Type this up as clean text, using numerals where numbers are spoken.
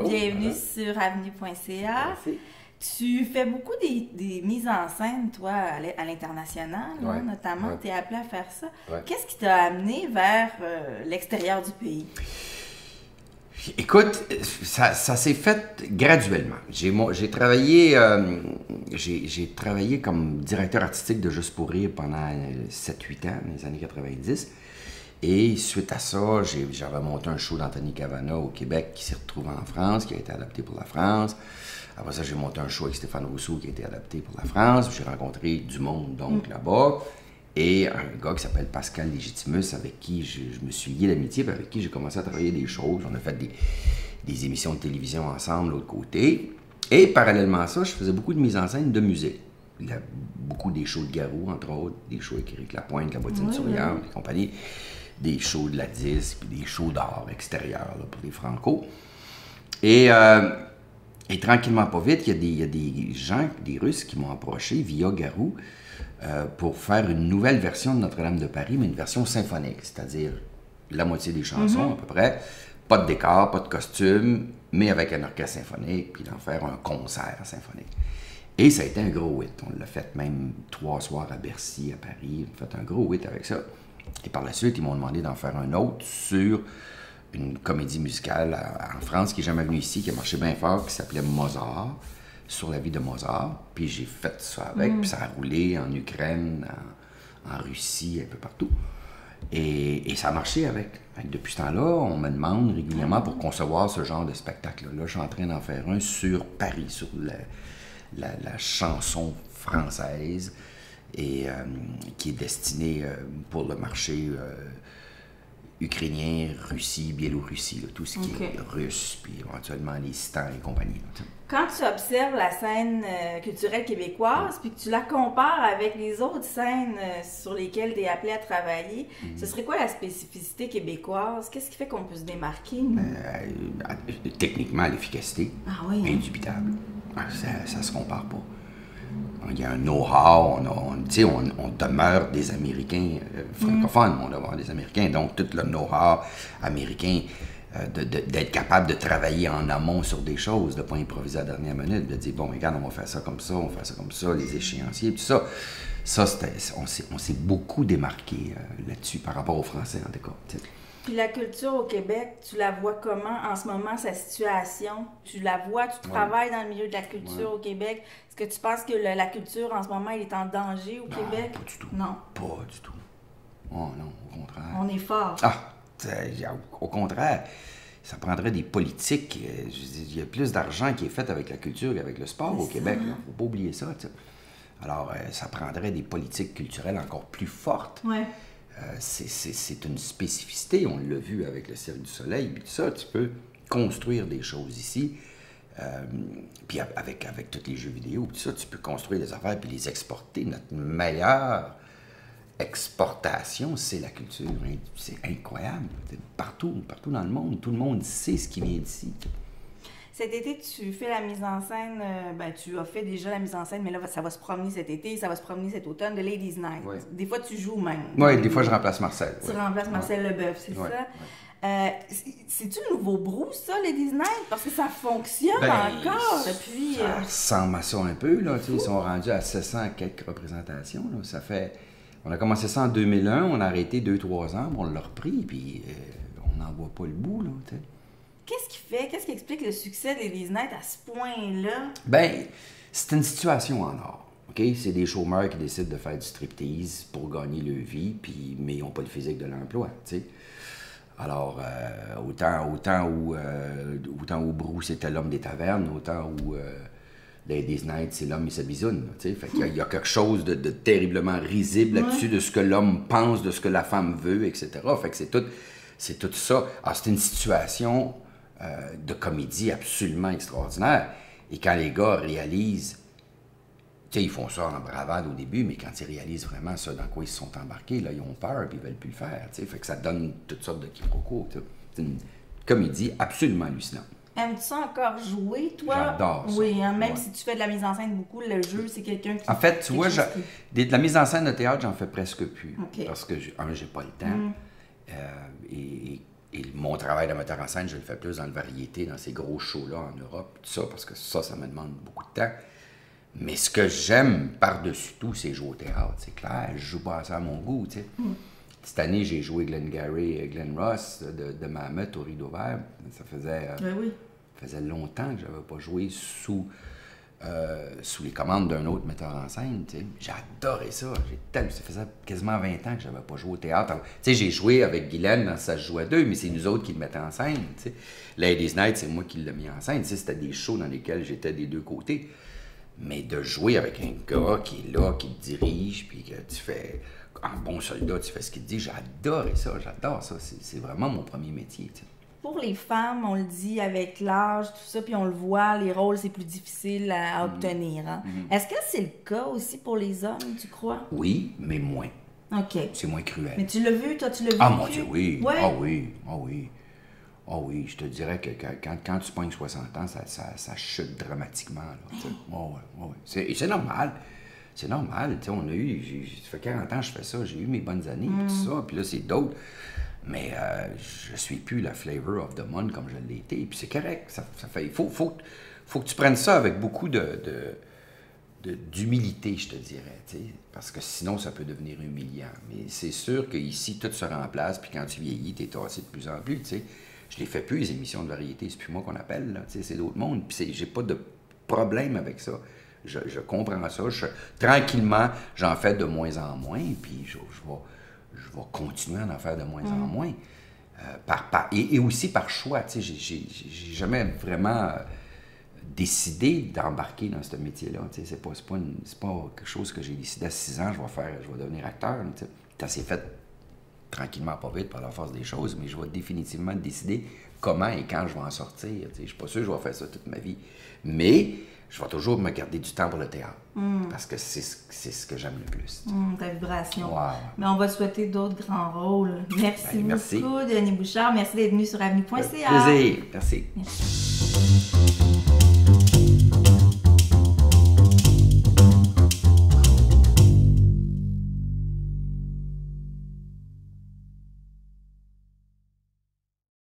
Bienvenue sur avenue.ca. Merci. Tu fais beaucoup des mises en scène, toi, à l'international, Ouais, notamment. ouais. Tu es appelé à faire ça. Ouais. Qu'est-ce qui t'a amené vers l'extérieur du pays? Écoute, ça s'est fait graduellement. J'ai travaillé, j'ai travaillé comme directeur artistique de Juste pour rire pendant 7-8 ans, dans les années 90. Et suite à ça, j'avais monté un show d'Anthony Cavana au Québec qui s'est retrouvé en France, qui a été adapté pour la France. Après ça, j'ai monté un show avec Stéphane Rousseau qui a été adapté pour la France. J'ai rencontré du monde donc là-bas. Et un gars qui s'appelle Pascal Légitimus, avec qui je me suis lié d'amitié, puis avec qui j'ai commencé à travailler des choses. On a fait des émissions de télévision ensemble, de l'autre côté. Et parallèlement à ça, je faisais beaucoup de mise en scène de musique. Il y a beaucoup des shows de Garou, entre autres, des shows avec Éric Lapointe, La Bottine souriante, et compagnie, des shows de la disque, puis des shows d'art extérieur là, pour les Franco. Et tranquillement, pas vite, il y a des gens, des Russes qui m'ont approché via Garou pour faire une nouvelle version de Notre-Dame de Paris, mais une version symphonique, c'est-à-dire la moitié des chansons à peu près, pas de décor, pas de costume, mais avec un orchestre symphonique, puis d'en faire un concert symphonique. Et ça a été un gros hit. On l'a fait même 3 soirs à Bercy, à Paris. On a fait un gros hit avec ça. Et par la suite, ils m'ont demandé d'en faire un autre sur une comédie musicale en France qui n'est jamais venue ici, qui a marché bien fort, qui s'appelait Mozart, sur la vie de Mozart. Puis j'ai fait ça avec, puis ça a roulé en Ukraine, en Russie, un peu partout. Et ça a marché avec. Depuis ce temps-là, on me demande régulièrement pour concevoir ce genre de spectacle-là. Là, je suis en train d'en faire un sur Paris, sur la chanson française, et qui est destinée pour le marché ukrainien, Russie, Biélorussie, là, tout ce qui est russe, puis éventuellement les Stans et compagnie. Là, Quand tu observes la scène culturelle québécoise, puis que tu la compares avec les autres scènes sur lesquelles tu es appelé à travailler, ce serait quoi la spécificité québécoise? Qu'est-ce qui fait qu'on peut se démarquer? Techniquement, l'efficacité, indubitable. Ça se compare pas. Il y a un know-how, on demeure des Américains francophones, on demeure des Américains, donc tout le know-how américain d'être capable de travailler en amont sur des choses, de ne pas improviser à la dernière minute, de dire, bon, regarde, on va faire ça comme ça, on va faire ça comme ça, les échéanciers, tout ça. Ça, on s'est beaucoup démarqué là-dessus par rapport aux Français, en tout cas. T'sais. Puis la culture au Québec, tu la vois comment en ce moment, sa situation? Tu la vois, tu travailles dans le milieu de la culture au Québec. Est-ce que tu penses que la culture en ce moment, elle est en danger au Québec? Pas du tout. Non. Pas du tout. Oh non, au contraire. On est fort. Au contraire, ça prendrait des politiques. Il y a plus d'argent qui est fait avec la culture qu'avec le sport au Québec. Il ne faut pas oublier ça. T'sais. Alors, ça prendrait des politiques culturelles encore plus fortes. Ouais. C'est une spécificité, on l'a vu avec le Cirque du Soleil, puis tout ça, tu peux construire des choses ici, puis avec tous les jeux vidéo, tout ça, tu peux construire des affaires puis les exporter. Notre meilleure exportation, c'est la culture. C'est incroyable. Partout dans le monde, tout le monde sait ce qui vient d'ici. Cet été, tu fais la mise en scène, tu as fait déjà la mise en scène, mais là, ça va se promener cet été, ça va se promener cet automne, de Ladies Night. Ouais. Des fois, tu joues même. Oui, des fois, je remplace Marcel. Tu remplaces Marcel Leboeuf, c'est ça? C'est-tu le nouveau Bruce, ça, Ladies Night? Parce que ça fonctionne encore depuis... Ça ressemble à ça un peu, là. Ils sont rendus à 700 quelques représentations, là. Ça fait... On a commencé ça en 2001, on a arrêté 2-3 ans, on l'a repris, puis on n'en voit pas le bout, là, tu sais. Qu'est-ce qui explique le succès de Ladies Night à ce point-là? Bien, c'est une situation en or. OK? C'est des chômeurs qui décident de faire du striptease pour gagner leur vie, mais ils n'ont pas le physique de l'emploi, tu sais. Alors, autant où Bruce était l'homme des tavernes, autant où Ladies Night, c'est l'homme et sa bisoune, tu sais. Fait qu'il y a quelque chose de terriblement risible là-dessus, de ce que l'homme pense, de ce que la femme veut, etc. Fait que c'est tout ça. Alors, c'est une situation... de comédie absolument extraordinaire. Et quand les gars réalisent, tu sais, ils font ça en bravade au début, mais quand ils réalisent vraiment ça dans quoi ils se sont embarqués, là, ils ont peur et ils veulent plus le faire, tu sais. Fait que ça donne toutes sortes de quiproquos, tu sais. C'est une comédie absolument hallucinante. Aimes-tu ça encore jouer, toi? J'adore ça. Oui, hein, même si tu fais de la mise en scène beaucoup, le jeu, c'est quelqu'un qui... En fait, tu vois, de la mise en scène de théâtre, j'en fais presque plus. Parce que, j'ai pas le temps. Et Et mon travail de metteur en scène, je le fais plus dans le variété, dans ces gros shows-là en Europe, tout ça, parce que ça me demande beaucoup de temps. Mais ce que j'aime par-dessus tout, c'est jouer au théâtre, c'est clair. Je joue pas ça à mon goût, tu sais. Cette année, j'ai joué Glengarry et Glen Ross de Mamet au Rideau Vert. Ça faisait longtemps que je n'avais pas joué sous les commandes d'un autre metteur en scène. Tu sais. J'ai adoré ça. Ça faisait quasiment 20 ans que je n'avais pas joué au théâtre. Tu sais, j'ai joué avec Guylaine dans Ça se joue à deux, mais c'est nous autres qui le mettaient en scène. Tu sais. Ladies Night, c'est moi qui l'ai mis en scène. Tu sais, c'était des shows dans lesquels j'étais des deux côtés. Mais de jouer avec un gars qui est là, qui te dirige, puis que tu fais, en bon soldat, tu fais ce qu'il te dit, j'adore ça. C'est vraiment mon premier métier. Tu sais. Pour les femmes, on le dit avec l'âge, tout ça, puis on le voit, les rôles, c'est plus difficile à obtenir. Hein? Est-ce que c'est le cas aussi pour les hommes, tu crois? Oui, mais moins. OK. C'est moins cruel. Mais tu l'as vu, toi, tu l'as vu? Ah, mon Dieu, oui. Ouais. Ah oui, ah oui. Ah oui, je te dirais que quand tu pognes 60 ans, ça chute dramatiquement. Là, ouais. C'est normal. C'est normal. On a eu, ça fait 40 ans que je fais ça, j'ai eu mes bonnes années, puis tout ça, puis là, c'est d'autres. Mais je suis plus la flavor of the month comme je l'ai été, puis c'est correct. Il faut que tu prennes ça avec beaucoup d'humilité, je te dirais, t'sais, parce que sinon, ça peut devenir humiliant. Mais c'est sûr qu'ici, tout se remplace, puis quand tu vieillis, tu es tassé de plus en plus, tu sais. Je les fais plus, les émissions de variété, c'est plus moi qu'on appelle, là, c'est d'autres mondes, puis j'ai pas de problème avec ça. Je comprends ça. Tranquillement, j'en fais de moins en moins, puis je vais continuer à en faire de moins en moins. Et aussi par choix, tu sais, j'ai jamais vraiment décidé d'embarquer dans ce métier-là. Tu sais, c'est pas quelque chose que j'ai décidé à 6 ans, je vais devenir acteur. Tu sais. Ça s'est fait tranquillement, pas vite, par la force des choses, mais je vais définitivement décider comment et quand je vais en sortir. Tu sais. Je ne suis pas sûr que je vais faire ça toute ma vie. Mais je vais toujours me garder du temps pour le théâtre. Parce que c'est ce que j'aime le plus. Ta vibration. Wow. Mais on va te souhaiter d'autres grands rôles. Merci beaucoup, Denis Bouchard. Merci d'être venu sur avenue.ca. Plaisir. Merci.